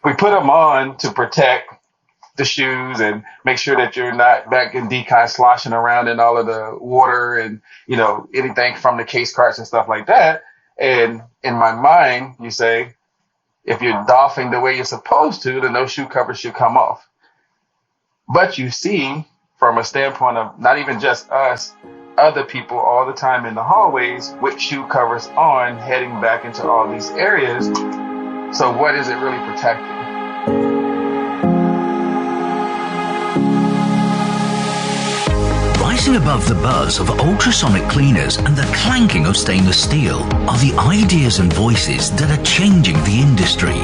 we put them on to protect the shoes and make sure that you're not back in decon sloshing around in all of the water and, anything from the case carts and stuff like that. And in my mind, you say, if you're doffing the way you're supposed to, then those shoe covers should come off. But you see, from a standpoint of not even just us, other people all the time in the hallways with shoe covers on, heading back into all these areas. So what is it really protecting? Rising above the buzz of ultrasonic cleaners and the clanking of stainless steel are the ideas and voices that are changing the industry.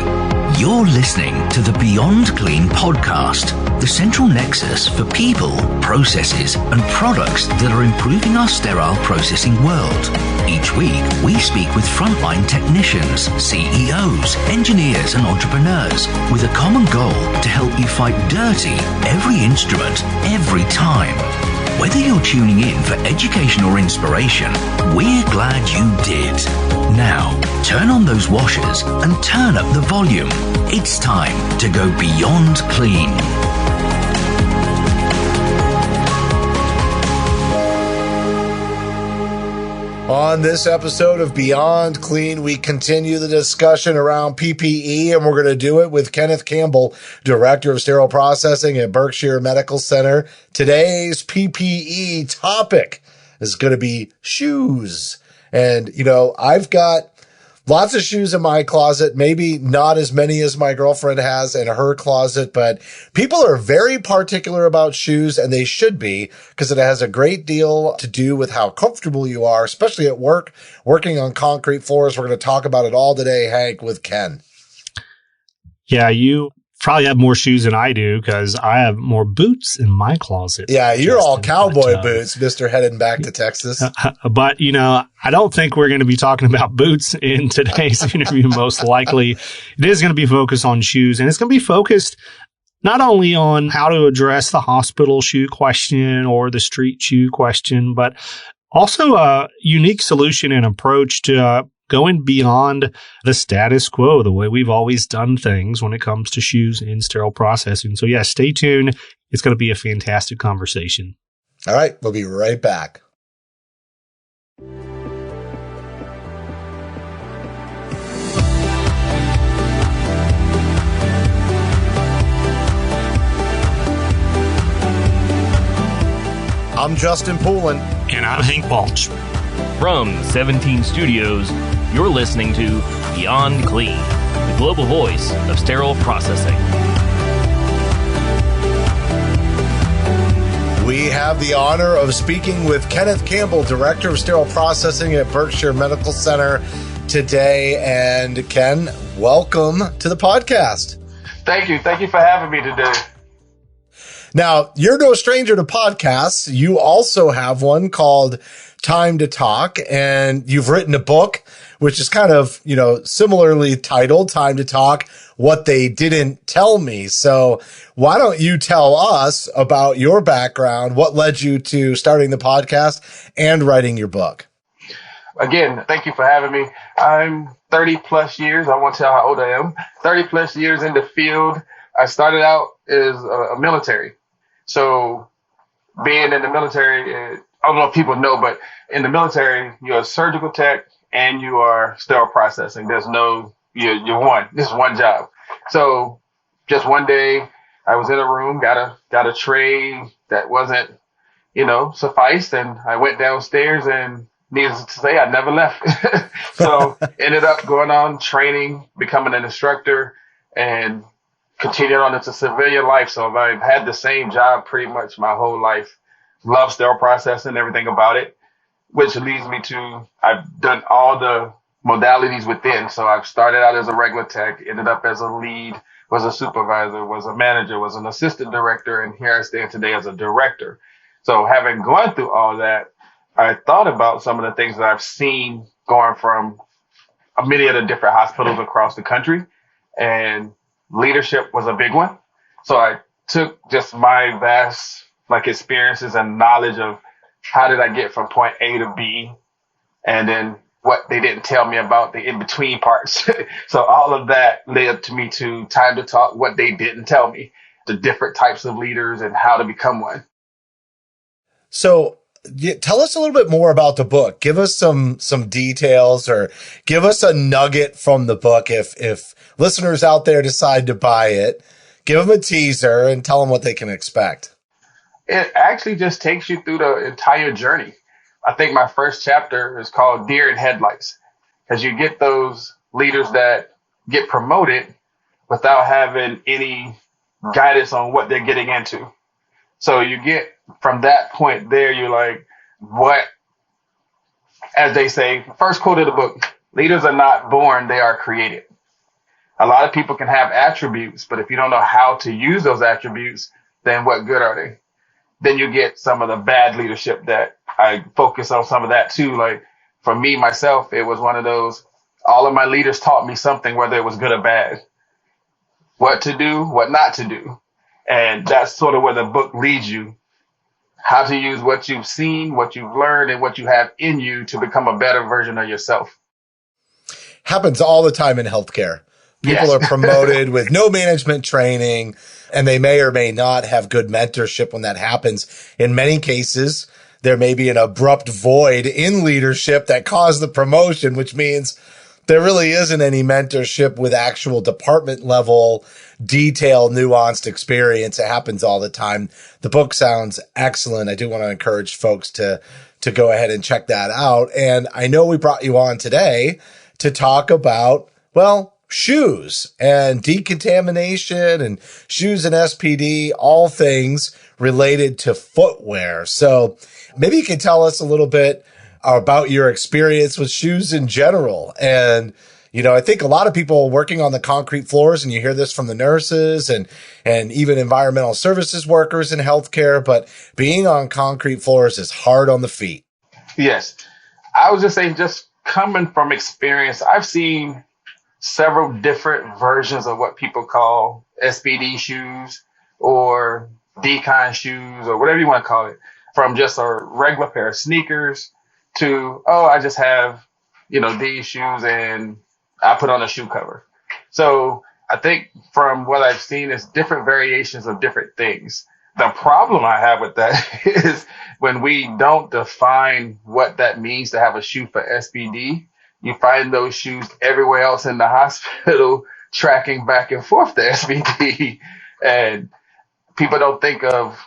You're listening to the Beyond Clean podcast, the central nexus for people, processes, and products that are improving our sterile processing world. Each week, we speak with frontline technicians, CEOs, engineers, and entrepreneurs with a common goal to help you fight dirty every instrument, every time. Whether you're tuning in for education or inspiration, we're glad you did. Now, turn on those washers and turn up the volume. It's time to go beyond clean. On this episode of Beyond Clean, we continue the discussion around PPE, and we're going to do it with Kenneth Campbell, Director of Sterile Processing at Berkshire Medical Center. Today's PPE topic is going to be shoes. And, I've got lots of shoes in my closet, maybe not as many as my girlfriend has in her closet, but people are very particular about shoes, and they should be, because it has a great deal to do with how comfortable you are, especially at work, working on concrete floors. We're going to talk about it all today, Hank, with Ken. Yeah, you probably have more shoes than I do because I have more boots in my closet. Yeah, you're all cowboy boots, Mr. Heading back to Texas. But, I don't think we're going to be talking about boots in today's interview. Most likely, it is going to be focused on shoes, and it's going to be focused not only on how to address the hospital shoe question or the street shoe question, but also a unique solution and approach to going beyond the status quo, the way we've always done things when it comes to shoes in sterile processing. So yeah, stay tuned. It's going to be a fantastic conversation. All right. We'll be right back. I'm Justin Poulin. And I'm Hank Balch. From 17 Studios, you're listening to Beyond Clean, the global voice of sterile processing. We have the honor of speaking with Kenneth Campbell, Director of Sterile Processing at Berkshire Medical Center today. And Ken, welcome to the podcast. Thank you. Thank you for having me today. Now, you're no stranger to podcasts. You also have one called Time to Talk, and you've written a book, which is kind of, similarly titled Time to Talk, What They Didn't Tell Me. So why don't you tell us about your background, what led you to starting the podcast and writing your book? Again, thank you for having me. I'm 30 plus years. I won't tell how old I am. 30 plus years in the field. I started out as a military. So being in the military, I don't know if people know, but in the military, you're a surgical tech and you are sterile processing. There's no, you're one. This is one job. So just one day I was in a room, got a tray that wasn't, sufficed. And I went downstairs and needless to say, I never left. So ended up going on training, becoming an instructor, and continued on into civilian life. So I've had the same job pretty much my whole life. Love sterile processing, everything about it, which leads me to, I've done all the modalities within. So I've started out as a regular tech, ended up as a lead, was a supervisor, was a manager, was an assistant director, and here I stand today as a director. So having gone through all that, I thought about some of the things that I've seen going from many of the different hospitals across the country, and leadership was a big one. So I took just my vast experiences and knowledge of how did I get from point A to B, and then what they didn't tell me about the in-between parts. So all of that led to me to time to talk what they didn't tell me, the different types of leaders and how to become one. So tell us a little bit more about the book. Give us some details, or give us a nugget from the book. If listeners out there decide to buy it, give them a teaser and tell them what they can expect. It actually just takes you through the entire journey. I think my first chapter is called Deer in Headlights, because you get those leaders that get promoted without having any guidance on what they're getting into. So you get from that point there, you're like, what, as they say, first quote of the book, leaders are not born, they are created. A lot of people can have attributes, but if you don't know how to use those attributes, then what good are they? Then you get some of the bad leadership that I focus on some of that too. Like for me, myself, it was one of those, all of my leaders taught me something, whether it was good or bad, what to do, what not to do. And that's sort of where the book leads you, how to use what you've seen, what you've learned, and what you have in you to become a better version of yourself. Happens all the time in healthcare. People Yes. are promoted with no management training, and they may or may not have good mentorship when that happens. In many cases, there may be an abrupt void in leadership that caused the promotion, which means there really isn't any mentorship with actual department level, detailed, nuanced experience. It happens all the time. The book sounds excellent. I do want to encourage folks to go ahead and check that out. And I know we brought you on today to talk about, well, shoes and decontamination and shoes and SPD, all things related to footwear. So maybe you can tell us a little bit about your experience with shoes in general. And, you know, I think a lot of people working on the concrete floors, and you hear this from the nurses and even environmental services workers in healthcare, but being on concrete floors is hard on the feet. Yes. I was just saying, just coming from experience, I've seen several different versions of what people call SPD shoes or decon shoes or whatever you want to call it, from just a regular pair of sneakers to, oh, I just have, these shoes and I put on a shoe cover. So I think from what I've seen is different variations of different things. The problem I have with that is when we don't define what that means to have a shoe for SPD, you find those shoes everywhere else in the hospital tracking back and forth to SPD. And people don't think of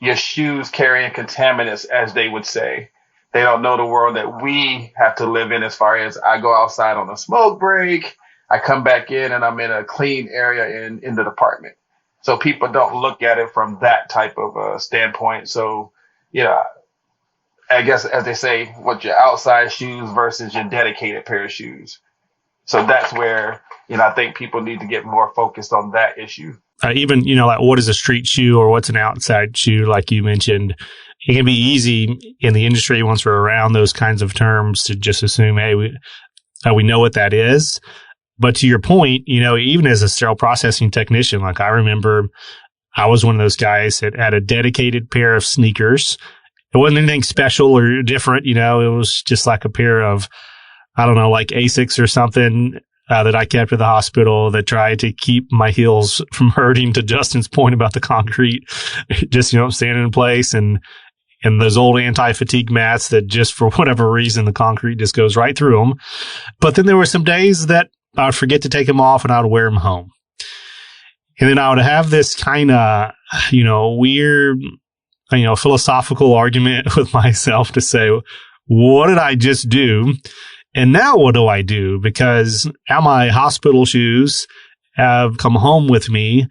your shoes carrying contaminants, as they would say. They don't know the world that we have to live in, as far as I go outside on a smoke break, I come back in and I'm in a clean area in the department. So people don't look at it from that type of standpoint. So, I guess, as they say, what your outside shoes versus your dedicated pair of shoes. So that's where, I think people need to get more focused on that issue. Even, like what is a street shoe or what's an outside shoe, like you mentioned, it can be easy in the industry once we're around those kinds of terms to just assume, hey, we know what that is. But to your point, even as a sterile processing technician, like I remember I was one of those guys that had a dedicated pair of sneakers. It wasn't anything special or different, it was just like a pair of, I don't know, like Asics or something that I kept at the hospital that tried to keep my heels from hurting, to Justin's point about the concrete, just, standing in place, and those old anti-fatigue mats that just for whatever reason, the concrete just goes right through them. But then there were some days that I would forget to take them off and I would wear them home. And then I would have this kind of, weird, philosophical argument with myself to say, what did I just do? And now what do I do? Because now my hospital shoes have come home with me.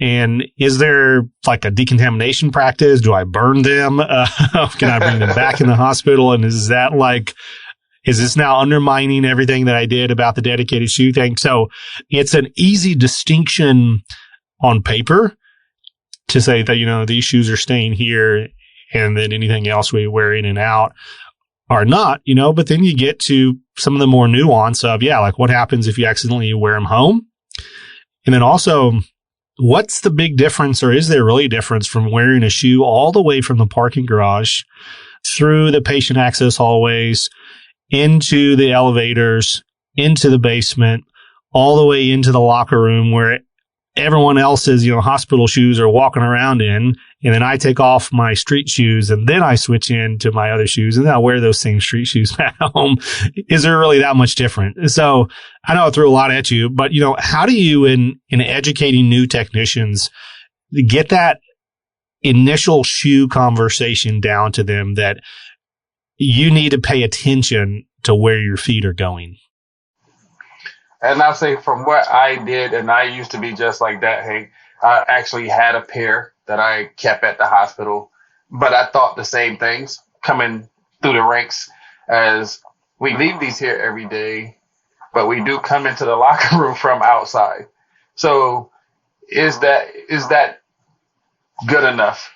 And is there like a decontamination practice? Do I burn them? Can I bring them back in the hospital? And is this now undermining everything that I did about the dedicated shoe thing? So it's an easy distinction on paper to say that, these shoes are staying here and then anything else we wear in and out are not, but then you get to some of the more nuance of, like what happens if you accidentally wear them home? And then also, what's the big difference, or is there really a difference from wearing a shoe all the way from the parking garage through the patient access hallways into the elevators, into the basement, all the way into the locker room where everyone else's, hospital shoes are walking around in. And then I take off my street shoes and then I switch into my other shoes and then I wear those same street shoes back home. Is there really that much different? So I know I threw a lot at you, but how do you in educating new technicians get that initial shoe conversation down to them that you need to pay attention to where your feet are going? And I'll say from what I did, and I used to be just like that, hey, I actually had a pair that I kept at the hospital, but I thought the same things coming through the ranks as we leave these here every day, but we do come into the locker room from outside. So is that good enough?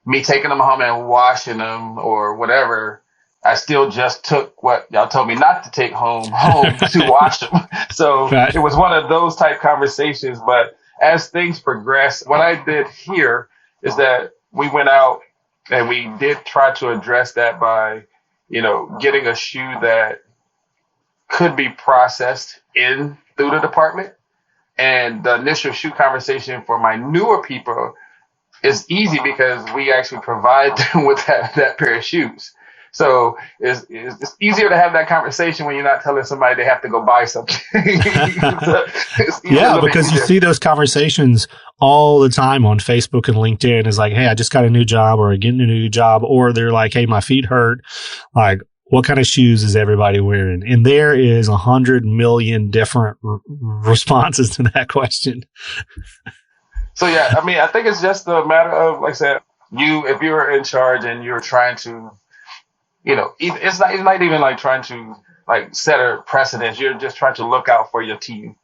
Me taking them home and washing them or whatever, I still just took what y'all told me not to take home to wash them. So It was one of those type conversations. But as things progress, what I did here is that we went out and we did try to address that by, getting a shoe that could be processed in through the department. And the initial shoe conversation for my newer people is easy because we actually provide them with that pair of shoes. So it's easier to have that conversation when you're not telling somebody they have to go buy something. Yeah, because you see those conversations all the time on Facebook and LinkedIn. It's like, hey, I just got a new job or getting a new job. Or they're like, hey, my feet hurt. Like, what kind of shoes is everybody wearing? And there is 100 million different responses to that question. So, yeah, I mean, I think it's just a matter of, like I said, if you're in charge and you're trying to, it's not even like trying to like set a precedence. You're just trying to look out for your team.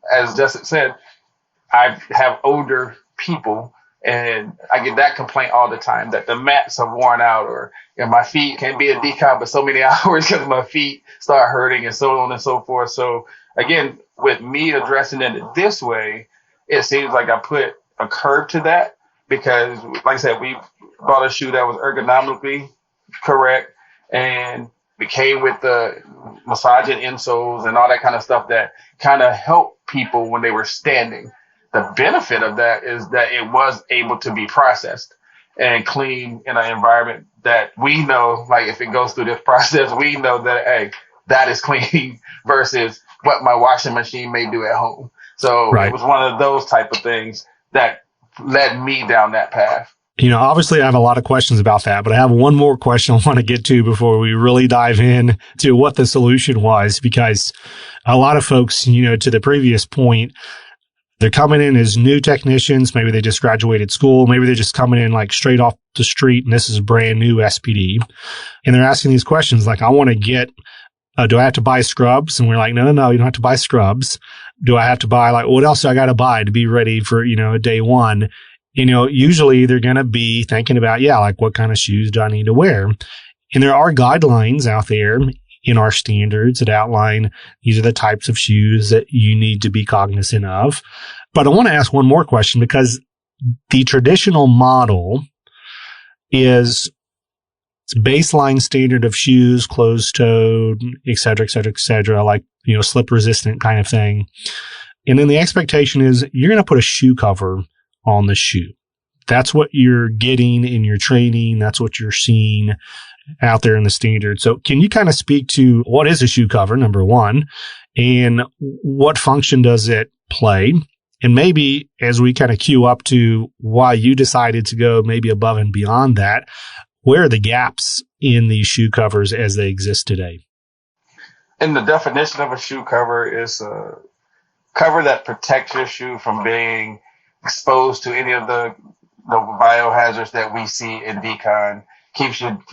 As Justin said, I have older people and I get that complaint all the time that the mats are worn out or my feet can't be a decon but so many hours because my feet start hurting and so on and so forth. So again, with me addressing it this way, it seems like I put a curb to that because like I said, we bought a shoe that was ergonomically correct. And we came with the massaging insoles and all that kind of stuff that kind of helped people when they were standing. The benefit of that is that it was able to be processed and clean in an environment that we know, like if it goes through this process, we know that, hey, that is clean versus what my washing machine may do at home. So It was one of those type of things that led me down that path. Obviously I have a lot of questions about that, but I have one more question I want to get to before we really dive in to what the solution was, because a lot of folks, to the previous point, they're coming in as new technicians. Maybe they just graduated school. Maybe they're just coming in like straight off the street and this is brand new SPD. And they're asking these questions like, I want to get, do I have to buy scrubs? And we're like, no, you don't have to buy scrubs. Do I have to buy what else do I got to buy to be ready for, day one? Usually they're going to be thinking about, what kind of shoes do I need to wear? And there are guidelines out there in our standards that outline these are the types of shoes that you need to be cognizant of. But I want to ask one more question because the traditional model is baseline standard of shoes, closed-toed, et cetera, like, slip resistant kind of thing. And then the expectation is you're going to put a shoe cover on the shoe. That's what you're getting in your training. That's what you're seeing out there in the standard. So can you kind of speak to what is a shoe cover, number one, and what function does it play? And maybe as we kind of queue up to why you decided to go maybe above and beyond that, where are the gaps in these shoe covers as they exist today? And the definition of a shoe cover is a cover that protects your shoe from being exposed to any of the biohazards that we see in decon.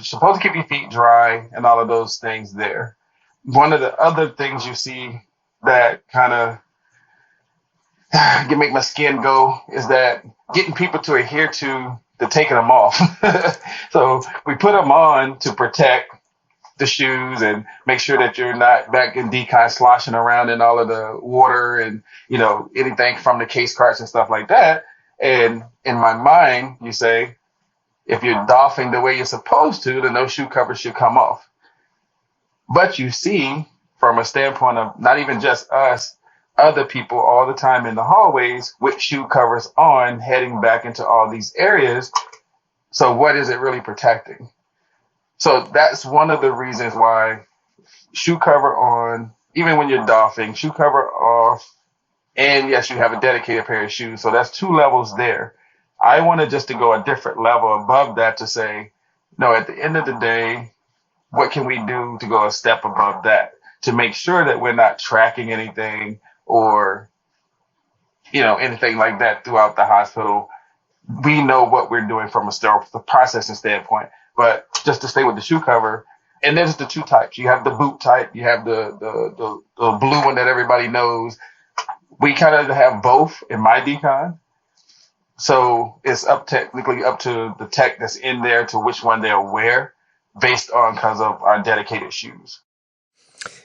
Supposed to keep your feet dry and all of those things there. One of the other things you see that kind of can make my skin go is that getting people to adhere to the taking them off. So we put them on to protect the shoes and make sure that you're not back in decon sloshing around in all of the water and, anything from the case carts and stuff like that. And in my mind, you say, if you're doffing the way you're supposed to, then those shoe covers should come off. But you see, from a standpoint of not even just us, other people all the time in the hallways with shoe covers on, heading back into all these areas. So what is it really protecting? So that's one of the reasons why shoe cover on, even when you're doffing, shoe cover off, and yes, you have a dedicated pair of shoes. So that's 2 levels there. I wanted just to go a different level above that to say, no, at the end of the day, what can we do to go a step above that to make sure that we're not tracking anything or, anything like that throughout the hospital? We know what we're doing from a sterile processing standpoint, but just to stay with the shoe cover, and there's the 2 types. You have the boot type, you have the blue one that everybody knows. We kind of have both in my decon. So it's technically up to the tech that's in there to which one they'll wear based on because of our dedicated shoes.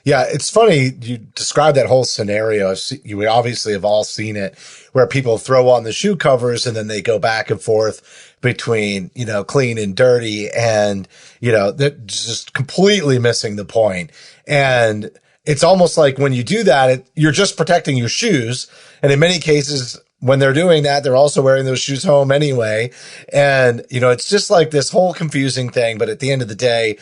Yeah, it's funny you describe that whole scenario. You obviously have all seen it where people throw on the shoe covers and then they go back and forth between, clean and dirty, and, they're just completely missing the point. And it's almost like when you do that, you're just protecting your shoes. And in many cases, when they're doing that, they're also wearing those shoes home anyway. And, it's just like this whole confusing thing. But at the end of the day,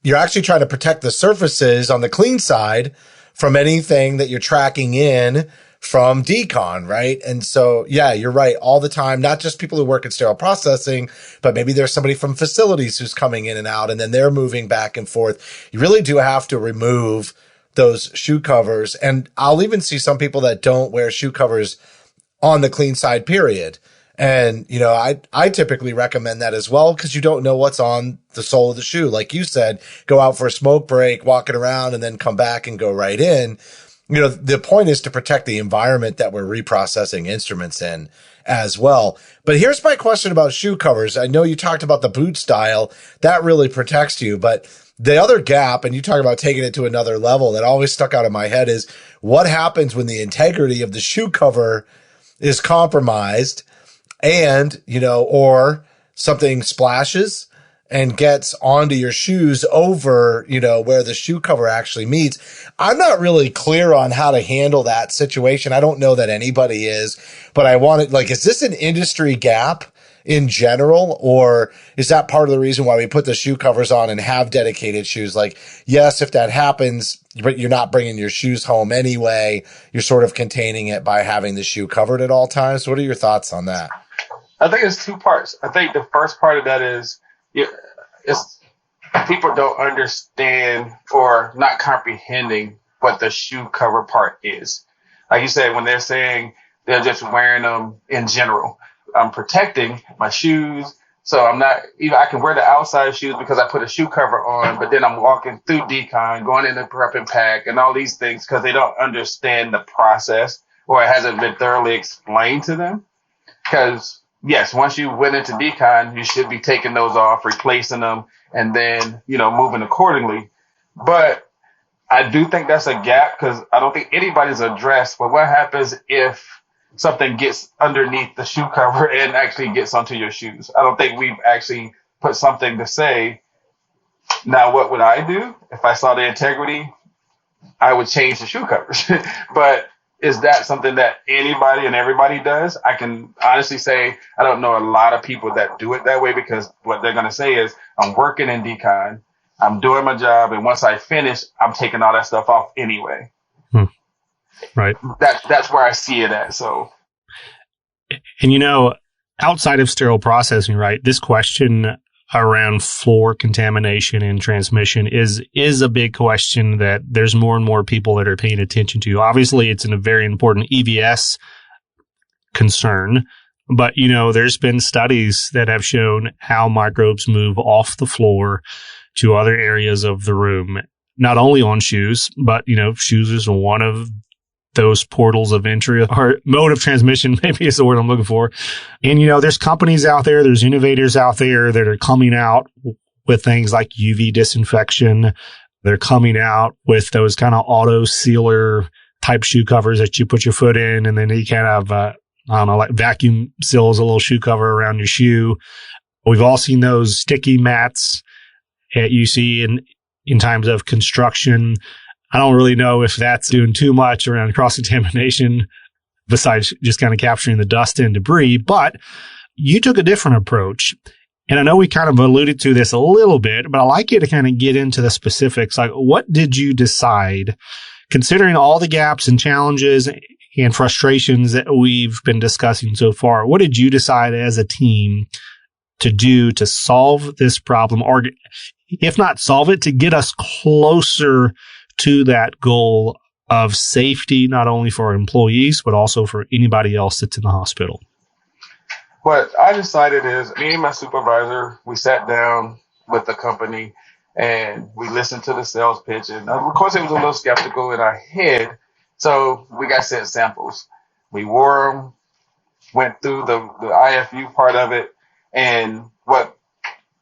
you're actually trying to protect the surfaces on the clean side from anything that you're tracking in from decon, right? And so, yeah, you're right all the time, not just people who work in sterile processing, but maybe there's somebody from facilities who's coming in and out, and then they're moving back and forth. You really do have to remove those shoe covers. And I'll even see some people that don't wear shoe covers on the clean side, period. And, I typically recommend that as well, because you don't know what's on the sole of the shoe. Like you said, go out for a smoke break, walking around, and then come back and go right in. The point is to protect the environment that we're reprocessing instruments in as well. But here's my question about shoe covers. I know you talked about the boot style. That really protects you. But the other gap, and you talk about taking it to another level, that always stuck out in my head is what happens when the integrity of the shoe cover is compromised and, or something splashes and gets onto your shoes over, where the shoe cover actually meets. I'm not really clear on how to handle that situation. I don't know that anybody is, but I wanted, is this an industry gap in general, or is that part of the reason why we put the shoe covers on and have dedicated shoes? Yes, if that happens, but you're not bringing your shoes home anyway, you're sort of containing it by having the shoe covered at all times. What are your thoughts on that? I think it's 2 parts. I think the first part of that is people don't understand or not comprehending what the shoe cover part is. Like you said, when they're saying they're just wearing them in general, I'm protecting my shoes. So I'm not, I can wear the outside shoes because I put a shoe cover on, but then I'm walking through decon, going in the prep and pack and all these things because they don't understand the process or it hasn't been thoroughly explained to them. Because yes, once you went into decon, you should be taking those off, replacing them, and then, moving accordingly. But I do think that's a gap because I don't think anybody's addressed, but what happens if something gets underneath the shoe cover and actually gets onto your shoes? I don't think we've actually put something to say, now what would I do? If I saw the integrity, I would change the shoe covers. But is that something that anybody and everybody does? I can honestly say I don't know a lot of people that do it that way, because what they're going to say is, I'm working in decon, I'm doing my job, and once I finish, I'm taking all that stuff off anyway. Right. That's where I see it at. So, and outside of sterile processing, right, this question around floor contamination and transmission is a big question that there's more and more people that are paying attention to. Obviously, it's a very important EVS concern, but there's been studies that have shown how microbes move off the floor to other areas of the room, not only on shoes, but shoes is one of those portals of entry, or mode of transmission, maybe is the word I'm looking for. And, there's companies out there, there's innovators out there that are coming out with things like UV disinfection. They're coming out with those kind of auto sealer type shoe covers that you put your foot in, and then you kind of, like vacuum seals a little shoe cover around your shoe. We've all seen those sticky mats that you see, and in times of construction. I don't really know if that's doing too much around cross-contamination besides just kind of capturing the dust and debris, but you took a different approach. And I know we kind of alluded to this a little bit, but I'd like you to kind of get into the specifics. Like, what did you decide, considering all the gaps and challenges and frustrations that we've been discussing so far? What did you decide as a team to do to solve this problem, or if not solve it, to get us closer to that goal of safety, not only for our employees, but also for anybody else that's in the hospital? What I decided is, me and my supervisor, we sat down with the company and we listened to the sales pitch. And of course, it was a little skeptical in our head. So we got sent samples. We wore them, went through the IFU part of it. And what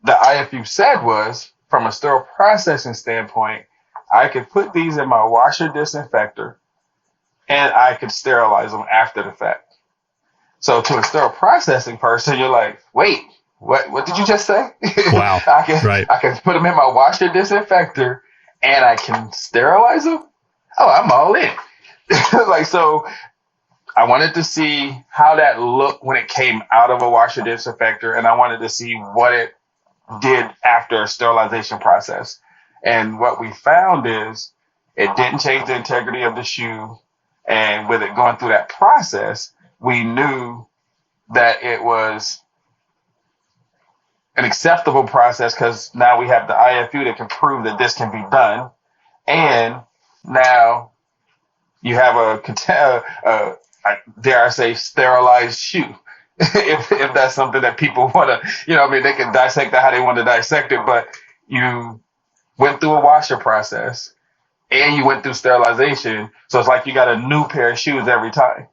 the IFU said was, from a sterile processing standpoint, I could put these in my washer disinfector and I could sterilize them after the fact. So to a sterile processing person, you're like, wait, what did you just say? Wow. I can put them in my washer disinfector and I can sterilize them? Oh, I'm all in. Like, so I wanted to see how that looked when it came out of a washer disinfector, and I wanted to see what it did after a sterilization process. And what we found is it didn't change the integrity of the shoe. And with it going through that process, we knew that it was an acceptable process because now we have the IFU that can prove that this can be done. And now you have a dare I say, sterilized shoe. if that's something that people want to, they can dissect it how they want to dissect it, but you went through a washer process and you went through sterilization. So it's like you got a new pair of shoes every time.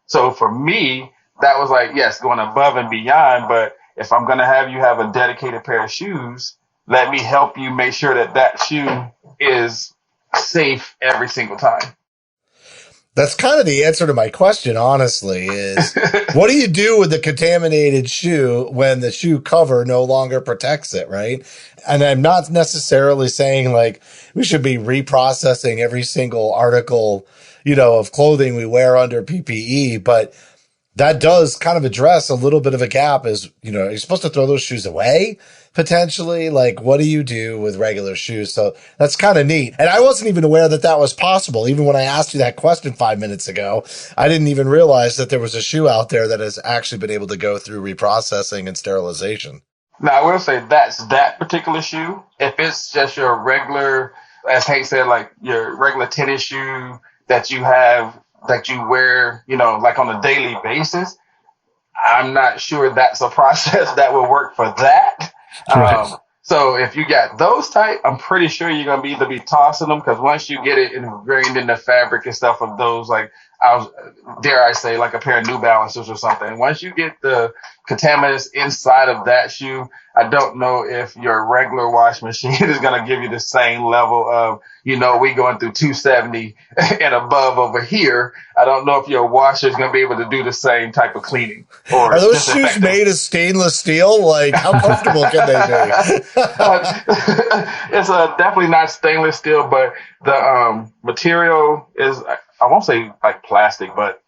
So for me, that was like, yes, going above and beyond. But if I'm going to have you have a dedicated pair of shoes, let me help you make sure that that shoe is safe every single time. That's kind of the answer to my question, honestly, is what do you do with the contaminated shoe when the shoe cover no longer protects it, right? And I'm not necessarily saying like we should be reprocessing every single article, of clothing we wear under PPE, but that does kind of address a little bit of a gap is, you're supposed to throw those shoes away potentially. Like, what do you do with regular shoes? So that's kind of neat. And I wasn't even aware that that was possible. Even when I asked you that question 5 minutes ago, I didn't even realize that there was a shoe out there that has actually been able to go through reprocessing and sterilization. Now, I will say that's that particular shoe. If it's just your regular, as Hank said, like your regular tennis shoe that you have, that you wear, like on a daily basis, I'm not sure that's a process that will work for that. Right. So if you got those type, I'm pretty sure you're going to either be tossing them, because once you get it ingrained in the fabric and stuff of those, like dare I say, like a pair of New Balances or something, once you get the contaminants inside of that shoe, I don't know if your regular wash machine is going to give you the same level of, we going through 270 and above over here. I don't know if your washer is going to be able to do the same type of cleaning. Or are those shoes made of stainless steel? Like, how comfortable can they be? It's definitely not stainless steel, but the material is, I won't say like plastic, but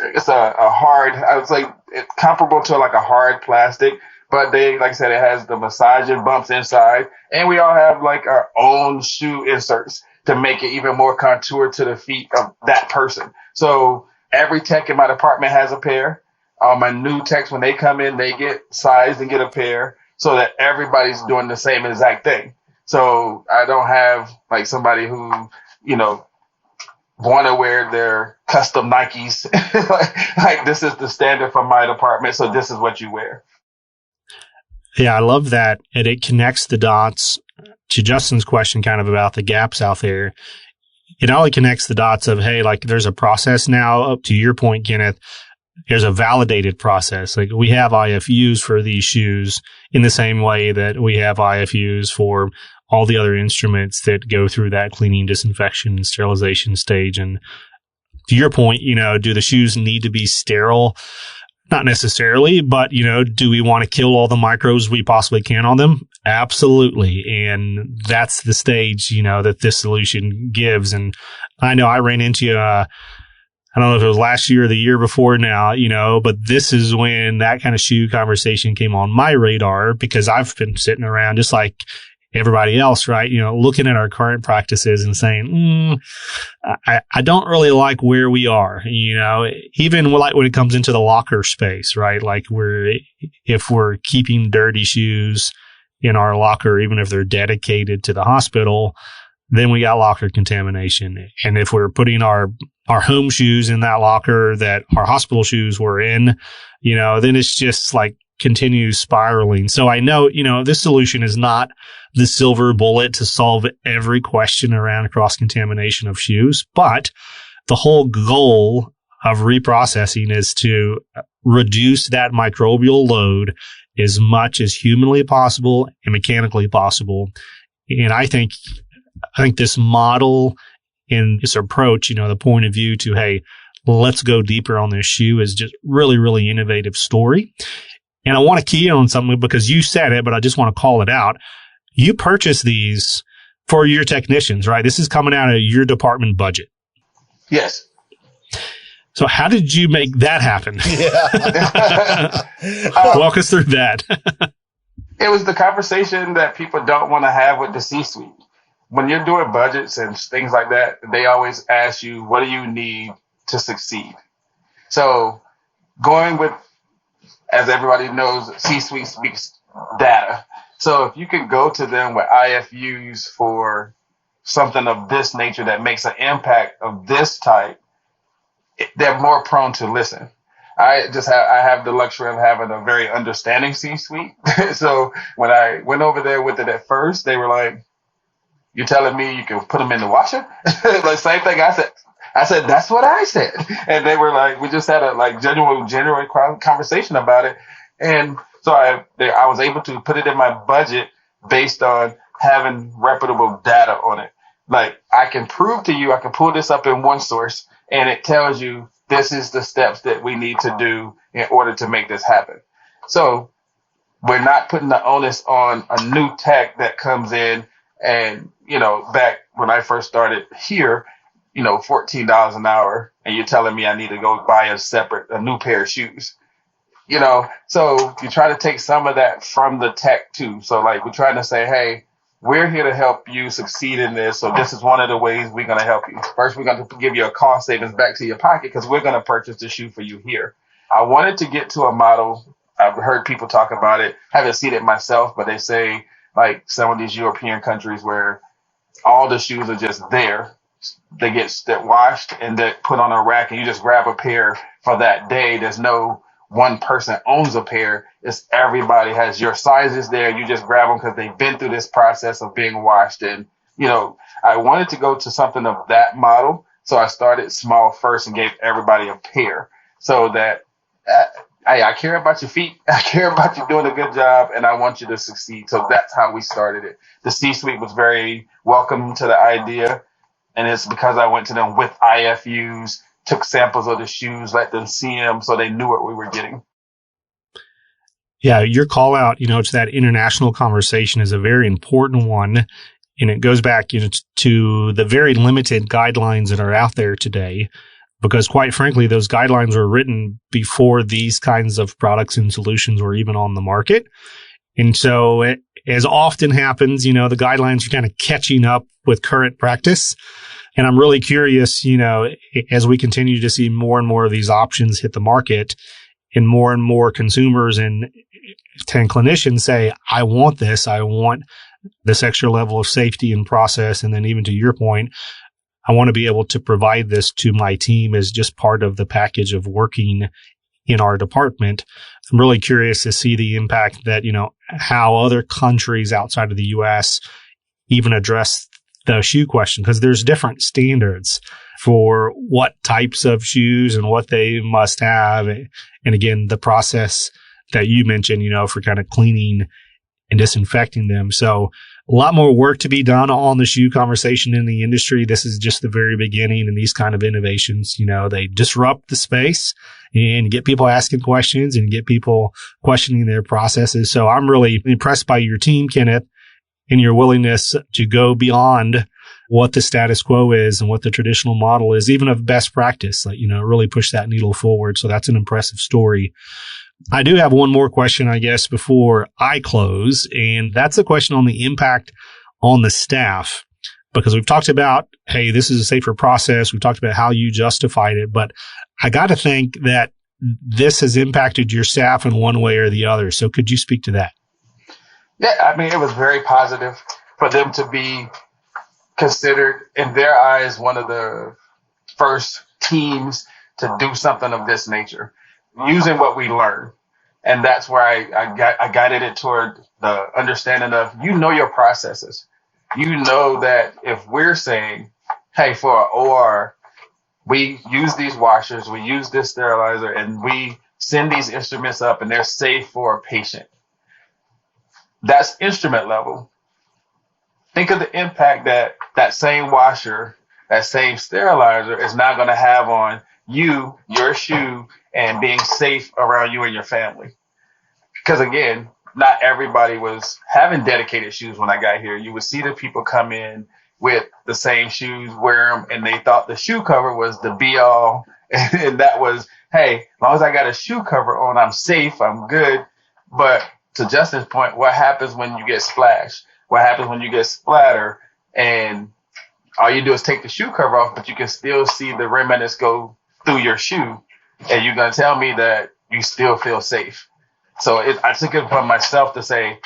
it's a hard, I would say it's comparable to like a hard plastic, but like I said, it has the massaging bumps inside, and we all have like our own shoe inserts to make it even more contour to the feet of that person. So every tech in my department has a pair. My new techs, when they come in, they get sized and get a pair so that everybody's doing the same exact thing. So I don't have like somebody who, want to wear their custom Nikes. like this is the standard for my department, so this is what you wear. Yeah, I love that. And it connects the dots to Justin's question kind of about the gaps out there. It only connects the dots of, hey, like there's a process now, up to your point, Kenneth, there's a validated process. Like we have IFUs for these shoes in the same way that we have IFUs for all the other instruments that go through that cleaning, disinfection, sterilization stage. And to your point, do the shoes need to be sterile? Not necessarily, but, do we want to kill all the microbes we possibly can on them? Absolutely. And that's the stage, that this solution gives. And I know I ran into, I don't know if it was last year or the year before now, but this is when that kind of shoe conversation came on my radar, because I've been sitting around just like everybody else, right? Looking at our current practices and saying, I don't really like where we are, even like when it comes into the locker space, right? Like if we're keeping dirty shoes in our locker, even if they're dedicated to the hospital, then we got locker contamination. And if we're putting our home shoes in that locker that our hospital shoes were in, then it's just like continues spiraling. So I know, this solution is not the silver bullet to solve every question around cross-contamination of shoes, but the whole goal of reprocessing is to reduce that microbial load as much as humanly possible and mechanically possible. And I think this model and this approach, the point of view to, hey, let's go deeper on this shoe is just really, really innovative story. And I want to key in on something because you said it, but I just want to call it out. You purchase these for your technicians, right? This is coming out of your department budget. Yes. So how did you make that happen? Walk us through that. It was the conversation that people don't want to have with the C-suite. When you're doing budgets and things like that, they always ask you, what do you need to succeed? So going with, as everybody knows, C-suite speaks data. So if you can go to them with IFUs for something of this nature that makes an impact of this type, they're more prone to listen. I have the luxury of having a very understanding C-suite. So when I went over there with it at first, they were like, "You're telling me you can put them in the washer?" The same thing I said, "That's what I said." And they were like, we just had a genuine conversation about it. And so I was able to put it in my budget based on having reputable data on it. Like, I can prove to you, I can pull this up in one source and it tells you this is the steps that we need to do in order to make this happen. So we're not putting the onus on a new tech that comes in and, back when I first started here, $14 an hour, and you're telling me I need to go buy a new pair of shoes. So you try to take some of that from the tech too. So like we're trying to say, hey, we're here to help you succeed in this. So this is one of the ways we're going to help you. First, we're going to give you a cost savings back to your pocket because we're going to purchase the shoe for you here. I wanted to get to a model. I've heard people talk about it. Haven't seen it myself, but they say like some of these European countries where all the shoes are just there. They get washed and they're put on a rack and you just grab a pair for that day. There's no one person owns a pair. It's everybody has your sizes there. You just grab them because they've been through this process of being washed. And, I wanted to go to something of that model. So I started small first and gave everybody a pair so that I care about your feet. I care about you doing a good job and I want you to succeed. So that's how we started it. The C-suite was very welcome to the idea. And it's because I went to them with IFUs, took samples of the shoes, let them see them so they knew what we were getting. Yeah, your call out, to that international conversation is a very important one. And it goes back, to the very limited guidelines that are out there today, because quite frankly, those guidelines were written before these kinds of products and solutions were even on the market. And so as often happens, the guidelines are kind of catching up with current practice. And I'm really curious, as we continue to see more and more of these options hit the market and more consumers and clinicians say, I want this. I want this extra level of safety and process. And then even to your point, I want to be able to provide this to my team as just part of the package of working in our department. I'm really curious to see the impact that, how other countries outside of the U.S. even address the shoe question, because there's different standards for what types of shoes and what they must have. And again, the process that you mentioned, for kind of cleaning and disinfecting them. So A lot more work to be done on the shoe conversation in the industry. This is just the very beginning, and these kind of innovations, they disrupt the space and get people asking questions and get people questioning their processes. So I'm really impressed by your team, Kenneth, and your willingness to go beyond what the status quo is and what the traditional model is, even of best practice, really push that needle forward. So that's an impressive story. I do have one more question, I guess, before I close, and that's a question on the impact on the staff, because we've talked about, hey, this is a safer process. We've talked about how you justified it, but I got to think that this has impacted your staff in one way or the other. So could you speak to that? Yeah, I mean, it was very positive for them to be considered, in their eyes, one of the first teams to do something of this nature, using what we learned. And that's where I guided it toward the understanding of, your processes. You know that if we're saying, hey, for an OR, we use these washers, we use this sterilizer, and we send these instruments up and they're safe for a patient. That's instrument level. Think of the impact that same washer, that same sterilizer is now going to have on you, your shoe, and being safe around you and your family. Because again, not everybody was having dedicated shoes when I got here. You would see the people come in with the same shoes, wear them, and they thought the shoe cover was the be all. And that was, hey, as long as I got a shoe cover on, I'm safe, I'm good. But to Justin's point, what happens when you get splashed? What happens when you get splatter and all you do is take the shoe cover off, but you can still see the remnants go through your shoe, and you're going to tell me that you still feel safe? So I took it upon myself to say,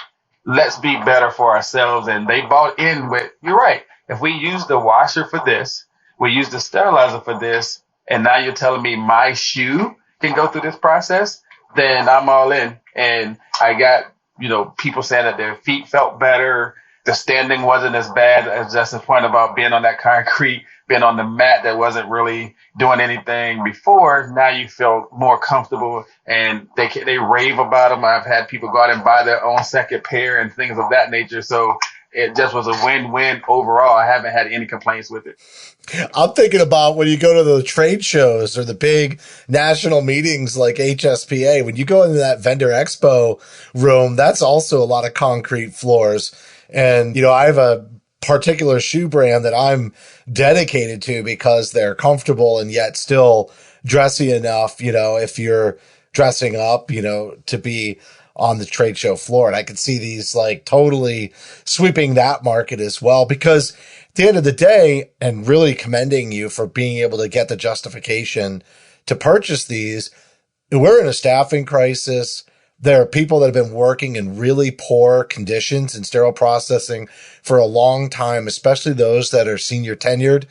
let's be better for ourselves. And they bought in with, you're right. If we use the washer for this, we use the sterilizer for this, and now you're telling me my shoe can go through this process, then I'm all in. And I got, people saying that their feet felt better. The standing wasn't as bad, as Justin's point about being on that concrete, being on the mat that wasn't really doing anything before. Now you feel more comfortable, and they rave about them. I've had people go out and buy their own second pair and things of that nature. So it just was a win-win overall. I haven't had any complaints with it. I'm thinking about when you go to the trade shows or the big national meetings like HSPA, when you go into that vendor expo room, that's also a lot of concrete floors. And, I have a particular shoe brand that I'm dedicated to because they're comfortable and yet still dressy enough, if you're dressing up, to be on the trade show floor. And I could see these like totally sweeping that market as well, because at the end of the day, and really commending you for being able to get the justification to purchase these, we're in a staffing crisis. There are people that have been working in really poor conditions in sterile processing for a long time, especially those that are senior tenured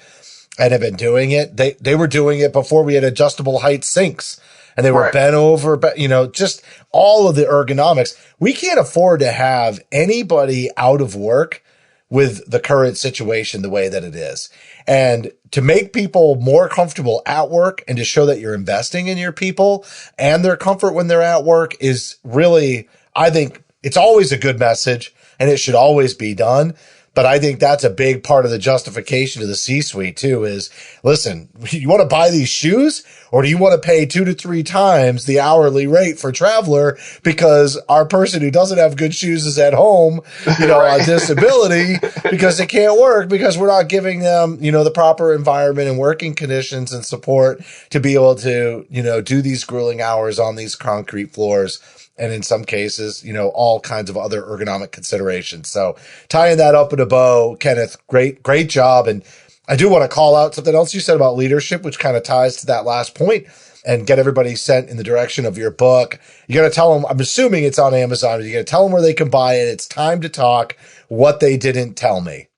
and have been doing it. They were doing it before we had adjustable height sinks, and they were Right. bent over, but just all of the ergonomics. We can't afford to have anybody out of work with the current situation the way that it is. And to make people more comfortable at work and to show that you're investing in your people and their comfort when they're at work is really, I think it's always a good message and it should always be done. But I think that's a big part of the justification to the C-suite too is, listen, you want to buy these shoes, or do you want to pay 2 to 3 times the hourly rate for traveler because our person who doesn't have good shoes is at home, Right. on disability because they can't work because we're not giving them, the proper environment and working conditions and support to be able to, do these grueling hours on these concrete floors. And in some cases, all kinds of other ergonomic considerations. So tying that up in a bow, Kenneth, great job. And I do want to call out something else you said about leadership, which kind of ties to that last point, and get everybody sent in the direction of your book. You're going to tell them, I'm assuming it's on Amazon, you're going to tell them where they can buy it. It's time to talk, what they didn't tell me.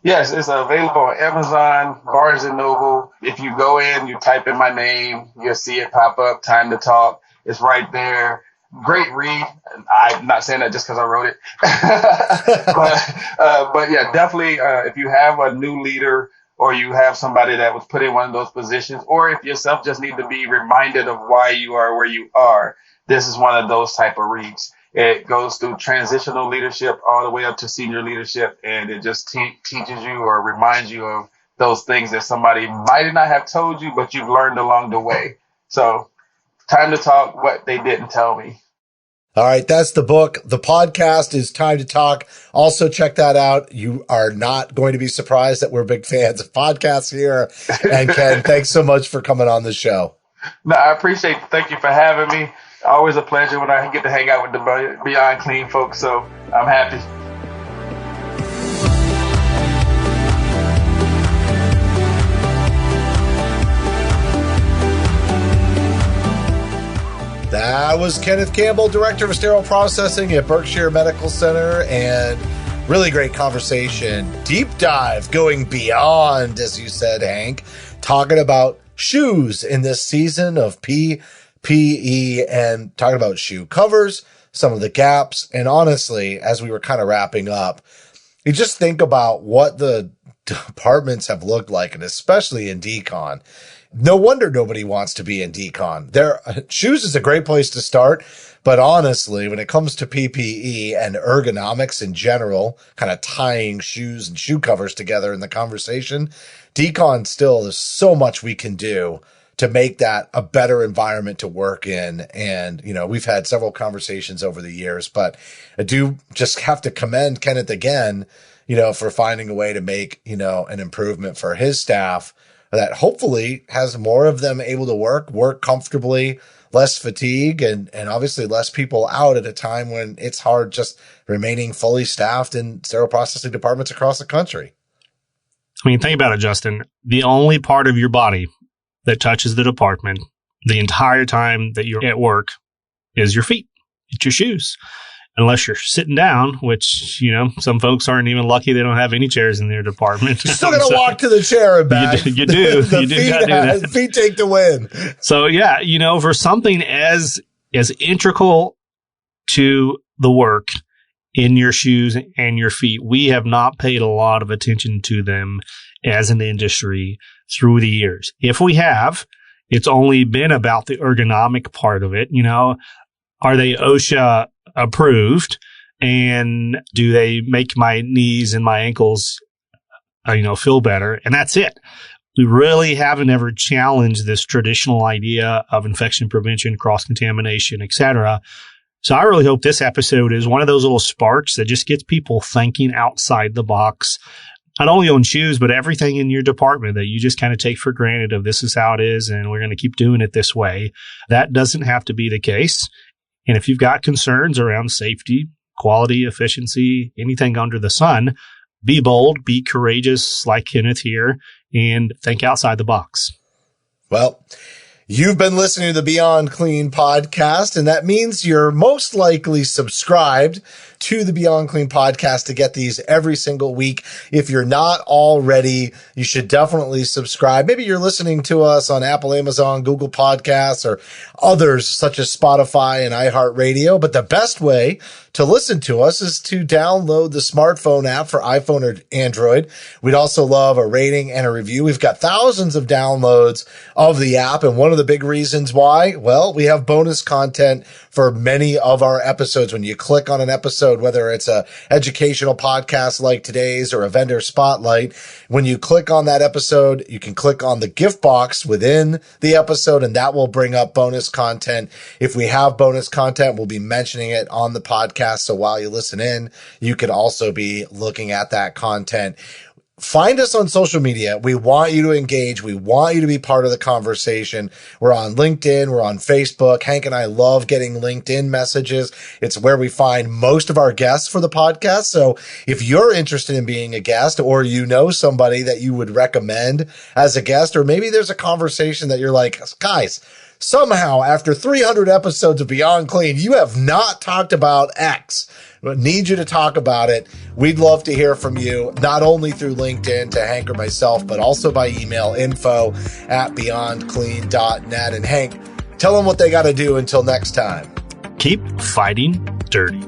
Yes, it's available on Amazon, Barnes & Noble. If you go in, you type in my name, you'll see it pop up, Time to Talk. It's right there. Great read. I'm not saying that just because I wrote it. but yeah, definitely if you have a new leader or you have somebody that was put in one of those positions, or if yourself just need to be reminded of why you are where you are, this is one of those type of reads. It goes through transitional leadership all the way up to senior leadership, and it just teaches you or reminds you of those things that somebody might not have told you, but you've learned along the way. So, time to talk what they didn't tell me. All right, that's the book. The podcast is Time to Talk. Also, check that out. You are not going to be surprised that we're big fans of podcasts here. And Ken, thanks so much for coming on the show. No, I appreciate it. Thank you for having me. Always a pleasure when I get to hang out with the Beyond Clean folks, so I'm happy. That was Kenneth Campbell, Director of Sterile Processing at Berkshire Medical Center, and really great conversation. Deep dive, going beyond, as you said, Hank, talking about shoes in this season of PPE and talking about shoe covers, some of the gaps, and honestly, as we were kind of wrapping up, you just think about what the departments have looked like, and especially in decon. No wonder nobody wants to be in decon. Shoes is a great place to start, but honestly, when it comes to PPE and ergonomics in general, kind of tying shoes and shoe covers together in the conversation, decon still, there's so much we can do to make that a better environment to work in. And, we've had several conversations over the years, but I do just have to commend Kenneth again, for finding a way to make, an improvement for his staff that hopefully has more of them able to work comfortably, less fatigue, and obviously less people out at a time when it's hard just remaining fully staffed in sterile processing departments across the country. I mean, think about it, Justin. The only part of your body that touches the department the entire time that you're at work is your feet. It's your shoes. Unless you're sitting down, which, some folks aren't even lucky they don't have any chairs in their department. You're still going to walk to the chair and back. You do. You do gotta do that. Feet take the win. So, yeah, for something as integral to the work in your shoes and your feet, we have not paid a lot of attention to them as an industry through the years. If we have, it's only been about the ergonomic part of it. Are they OSHA approved, and do they make my knees and my ankles, feel better? And that's it. We really haven't ever challenged this traditional idea of infection prevention, cross-contamination, etc. So I really hope this episode is one of those little sparks that just gets people thinking outside the box, not only on shoes, but everything in your department that you just kind of take for granted of this is how it is, and we're going to keep doing it this way. That doesn't have to be the case. And if you've got concerns around safety, quality, efficiency, anything under the sun, be bold, be courageous like Kenneth here, and think outside the box. Well, you've been listening to the Beyond Clean podcast, and that means you're most likely subscribed to the Beyond Clean podcast to get these every single week. If you're not already, you should definitely subscribe. Maybe you're listening to us on Apple, Amazon, Google Podcasts, or others such as Spotify and iHeartRadio. But the best way to listen to us is to download the smartphone app for iPhone or Android. We'd also love a rating and a review. We've got thousands of downloads of the app, and one of the big reasons why, well, we have bonus content for many of our episodes. When you click on an episode, whether it's a educational podcast like today's or a vendor spotlight, when you click on that episode, you can click on the gift box within the episode, and that will bring up bonus content. If we have bonus content, we'll be mentioning it on the podcast. So while you listen in, you can also be looking at that content. Find us on social media. We want you to engage. We want you to be part of the conversation. We're on LinkedIn. We're on Facebook. Hank and I love getting LinkedIn messages. It's where we find most of our guests for the podcast. So if you're interested in being a guest, or somebody that you would recommend as a guest, or maybe there's a conversation that you're like, guys, somehow after 300 episodes of Beyond Clean, you have not talked about X. We need you to talk about it. We'd love to hear from you, not only through LinkedIn to Hank or myself, but also by email, info@beyondclean.net. And Hank, tell them what they got to do until next time. Keep fighting dirty.